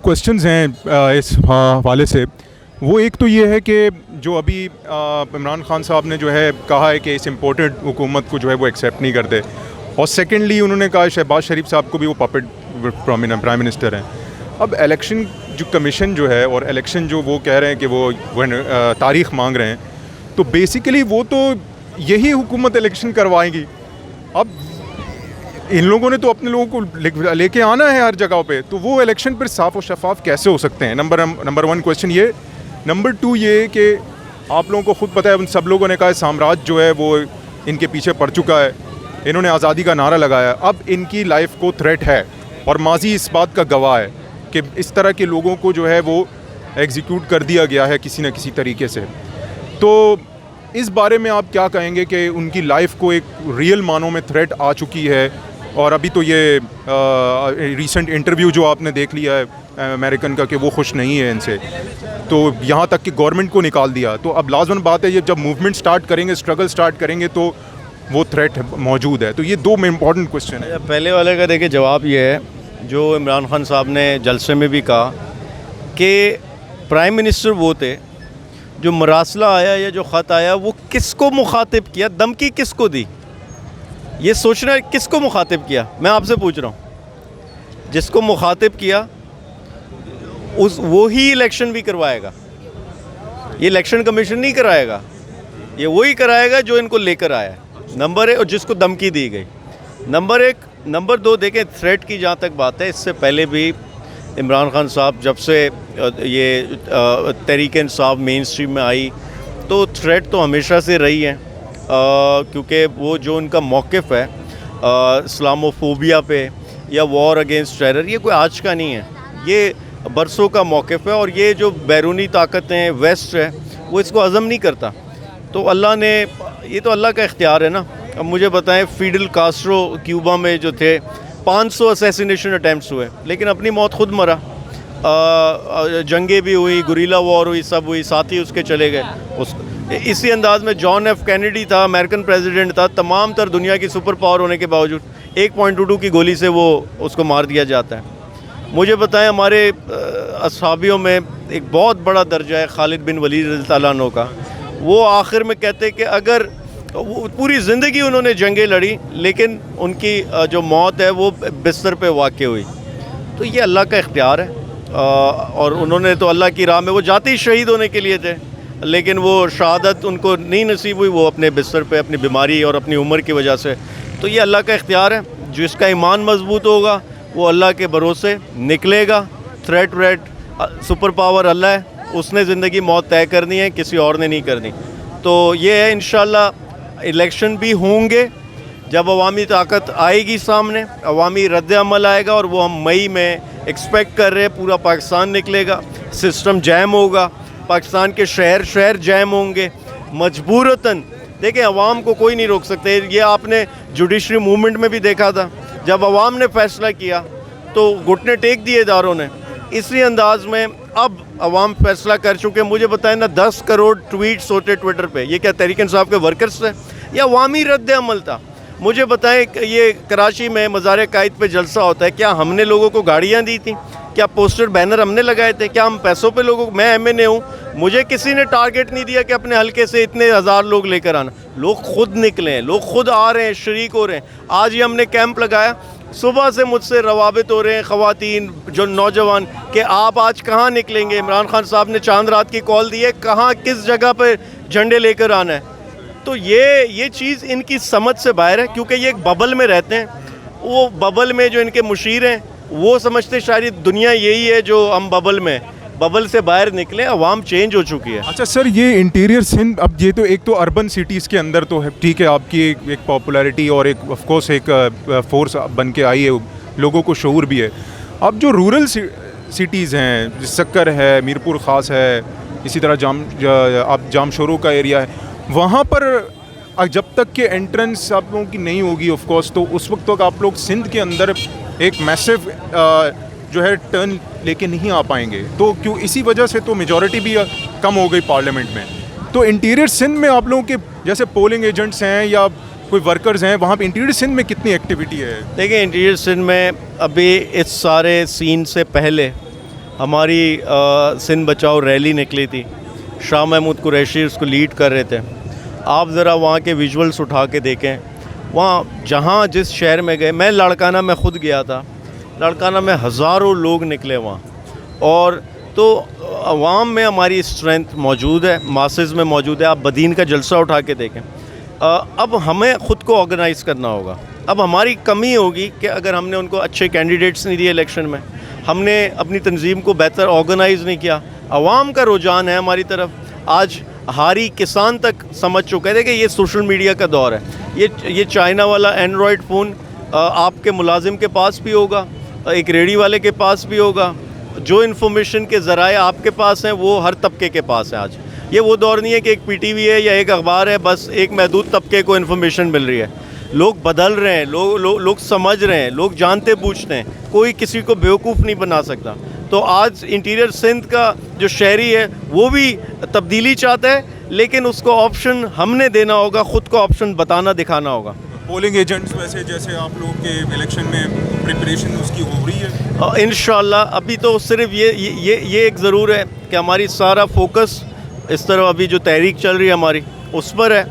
Questions हैं इस हवाले से। वो एक तो ये है कि जो अभी इमरान खान साहब ने जो है कहा है कि इस इम्पोर्टेड हुकूमत को जो है वो एक्सेप्ट नहीं करते, और सेकेंडली उन्होंने कहा शहबाज शरीफ साहब को भी वो पपेट प्राइम मिनिस्टर हैं। अब इलेक्शन जो कमीशन जो है और इलेक्शन जो वो कह रहे हैं कि वो तारीख़ मांग रहे हैं, तो बेसिकली वो तो यही हुकूमत इलेक्शन करवाएगी। अब इन लोगों ने तो अपने लोगों को लेके आना है हर जगह पे, तो वो इलेक्शन पर साफ़ और शफाफ कैसे हो सकते हैं? नंबर वन क्वेश्चन ये। नंबर टू ये कि आप लोगों को ख़ुद पता है, उन सब लोगों ने कहा साम्राज्य जो है वो इनके पीछे पड़ चुका है, इन्होंने आज़ादी का नारा लगाया, अब इनकी लाइफ को थ्रेट है, और माजी इस बात का गवाह है कि इस तरह के लोगों को जो है वो एग्जीक्यूट कर दिया गया है किसी न किसी तरीके से। तो इस बारे में आप क्या कहेंगे कि उनकी लाइफ को एक रियल मानों में थ्रेट आ चुकी है? और अभी तो ये रीसेंट इंटरव्यू जो आपने देख लिया है अमेरिकन का कि वो खुश नहीं है इनसे, तो यहाँ तक कि गवर्नमेंट को निकाल दिया। तो अब लाजमन बात है, ये जब मूवमेंट स्टार्ट करेंगे, स्ट्रगल स्टार्ट करेंगे, तो वो थ्रेट मौजूद है। तो ये दो इम्पॉर्टेंट क्वेश्चन है। पहले वाले का देखिए जवाब ये है, जो इमरान खान साहब ने जलसे में भी कहा कि प्राइम मिनिस्टर वो थे, जो मरासला आया या जो ख़त आया वो किसको मुखातिब किया, धमकी किसको दी, ये सोचना है किसको मुखातिब किया। मैं आपसे पूछ रहा हूँ, जिसको मुखातिब किया वो ही इलेक्शन भी करवाएगा। ये इलेक्शन कमीशन नहीं कराएगा, ये वही कराएगा जो इनको लेकर आया है। नंबर एक, और जिसको धमकी दी गई, नंबर एक। नंबर दो, देखें थ्रेट की जहाँ तक बात है, इससे पहले भी इमरान खान साहब जब से ये तहरीक इंसाफ मेन स्ट्रीम में आई, तो थ्रेट तो हमेशा से रही है, क्योंकि वो जो उनका मौक़िफ़ है इस्लामोफोबिया पे या वॉर अगेंस्ट टेरर, ये कोई आज का नहीं है, ये बरसों का मौक़िफ़ है। और ये जो बैरूनी ताकतें वेस्ट है वो इसको हज़म नहीं करता। तो अल्लाह ने, ये तो अल्लाह का इख्तियार है ना। अब मुझे बताएं, फिडेल कास्ट्रो क्यूबा में जो थे 500 असैसिनेशन अटैम्प्ट्स हुए, लेकिन अपनी मौत खुद मरा। जंगें भी हुई, गुरीला वॉर हुई, सब हुई, साथ ही उसके चले गए। इसी अंदाज़ में जॉन एफ कैनेडी था, अमेरिकन प्रेसिडेंट था, तमाम तर दुनिया की सुपर पावर होने के बावजूद 1.22 की गोली से वो उसको मार दिया जाता है। मुझे बताएं, हमारे असहाबियों में एक बहुत बड़ा दर्जा है खालिद बिन वलीद रज़ियल्लाहु ताला अन्हु का। वो आखिर में कहते कि अगर वो पूरी ज़िंदगी उन्होंने जंगें लड़ी, लेकिन उनकी जो मौत है वो बिस्तर पे वाक़ हुई। तो ये अल्लाह का इख्तियार है, और उन्होंने तो अल्लाह की राह में वो जाते ही शहीद होने के लिए थे, लेकिन वो शहादत उनको नहीं नसीब हुई, वो अपने बिस्तर पे अपनी बीमारी और अपनी उम्र की वजह से। तो ये अल्लाह का इख्तियार है। जिसका ईमान मजबूत होगा वो अल्लाह के भरोसे निकलेगा। थ्रेट व्रेट, सुपर पावर अल्लाह है, उसने ज़िंदगी मौत तय करनी है, किसी और ने नहीं करनी। तो ये है, इंशाअल्लाह इलेक्शन भी होंगे, जब अवामी ताकत आएगी सामने, अवामी रद्द अमल आएगा, और वो हम मई में एक्सपेक्ट कर रहे हैं। पूरा पाकिस्तान निकलेगा, सिस्टम जैम होगा, पाकिस्तान के शहर शहर जैम होंगे मजबूरतन। देखें, अवाम को कोई नहीं रोक सकते। ये आपने जुडिशरी मूवमेंट में भी देखा था, जब अवाम ने फैसला किया तो घुटने टेक दिए इदारों ने। इसी अंदाज में अब अवाम फैसला कर चुके। मुझे बताएं ना, 10 करोड़ ट्वीट्स होते ट्विटर पे, ये क्या तहरीक इंसाफ के वर्कर्स थे या अवामी रद्द अमल था? मुझे बताएं, ये कराची में मज़ार कायद पे जलसा होता है, क्या हमने लोगों को गाड़ियाँ दी थी? क्या पोस्टर बैनर हमने लगाए थे? क्या हम पैसों पे लोगों, मैं MNA हूँ, मुझे किसी ने टारगेट नहीं दिया कि अपने हलके से इतने हज़ार लोग लेकर आना। लोग खुद निकले हैं, लोग खुद आ रहे हैं, शरीक हो रहे हैं। आज ही हमने कैंप लगाया, सुबह से मुझसे रवाबित हो रहे हैं ख़वातीन, जो नौजवान, कि आप आज कहाँ निकलेंगे? इमरान खान साहब ने चांद रात की कॉल दी है, कहाँ किस जगह पर झंडे लेकर आना है। तो ये चीज़ इनकी समझ से बाहर है, क्योंकि ये एक बबल में रहते हैं। वो बबल में जो इनके मुशीर हैं वो समझते शायद दुनिया यही है जो हम बबल में, बबल से बाहर निकले। अवाम चेंज हो चुकी है। अच्छा सर, ये इंटीरियर सिंध, अब ये तो एक तो अर्बन सिटीज़ के अंदर तो है, ठीक है, आपकी एक पॉपुलैरिटी और एक ऑफ कोर्स एक फोर्स बन के आई है, लोगों को शऊर भी है। अब जो रूरल सिटीज़ हैं, सक्कर है, मीरपुर ख़ास है, इसी तरह आप जामशोरो का एरिया है, वहाँ पर जब तक कि एंट्रेंस आप लोगों की नहीं होगी ऑफ कोर्स, तो उस वक्त तक आप लोग सिंध के अंदर एक मैसिव जो है टर्न लेके नहीं आ पाएंगे। तो क्यों, इसी वजह से तो मेजॉरिटी भी कम हो गई पार्लियामेंट में। तो इंटीरियर सिंध में आप लोगों के जैसे पोलिंग एजेंट्स हैं या कोई वर्कर्स हैं, वहाँ पे इंटीरियर सिंध में कितनी एक्टिविटी है? देखिए, इंटीरियर सिंध में अभी इस सारे सीन से पहले ہماری سندھ بچاؤ ریلی نکلی تھی، شاہ محمود قریشی اس کو لیڈ کر رہے تھے. آپ ذرا وہاں کے ویژولس اٹھا کے دیکھیں، وہاں جہاں جس شہر میں گئے، میں لاڑکانہ میں خود گیا تھا، لاڑکانہ میں ہزاروں لوگ نکلے وہاں. اور تو عوام میں ہماری اسٹرینتھ موجود ہے، ماسز میں موجود ہے. آپ بدین کا جلسہ اٹھا کے دیکھیں. اب ہمیں خود کو آرگنائز کرنا ہوگا. اب ہماری کمی ہوگی کہ اگر ہم نے ان کو اچھے کینڈیڈیٹس نہیں دیے الیکشن میں، ہم نے اپنی تنظیم کو بہتر آرگنائز نہیں کیا. عوام کا رجحان ہے ہماری طرف. آج ہاری کسان تک سمجھ چکے تھے کہ یہ سوشل میڈیا کا دور ہے. یہ چائنا والا اینڈرائڈ فون آپ کے ملازم کے پاس بھی ہوگا، ایک ریڑھی والے کے پاس بھی ہوگا. جو انفارمیشن کے ذرائع آپ کے پاس ہیں وہ ہر طبقے کے پاس ہیں. آج یہ وہ دور نہیں ہے کہ ایک پی ٹی وی ہے یا ایک اخبار ہے، بس ایک محدود طبقے کو انفارمیشن مل رہی ہے. لوگ بدل رہے ہیں، لوگ سمجھ رہے ہیں، لوگ جانتے پوچھتے ہیں. کوئی کسی کو بیوقوف نہیں بنا سکتا. تو آج انٹیریئر سندھ کا جو شہری ہے وہ بھی تبدیلی چاہتا ہے، لیکن اس کو آپشن ہم نے دینا ہوگا، خود کو آپشن بتانا دکھانا ہوگا. پولنگ ایجنٹس ویسے جیسے آپ لوگوں کے الیکشن میں پریپریشن اس کی ہو رہی ہے؟ انشاءاللہ ابھی تو صرف یہ ایک ضرور ہے کہ ہماری سارا فوکس اس طرح ابھی جو تحریک چل رہی ہے ہماری اس پر ہے.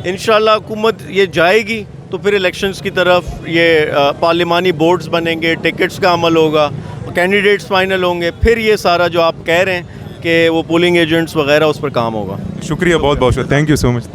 انشاءاللہ حکومت یہ جائے گی تو پھر الیکشنز کی طرف یہ پارلیمانی بورڈز بنیں گے، ٹکٹس کا عمل ہوگا، کینڈیڈیٹس فائنل ہوں گے، پھر یہ سارا جو آپ کہہ رہے ہیں کہ وہ پولنگ ایجنٹس وغیرہ اس پر کام ہوگا. شکریہ، بہت بہت شکریہ. Thank you so much.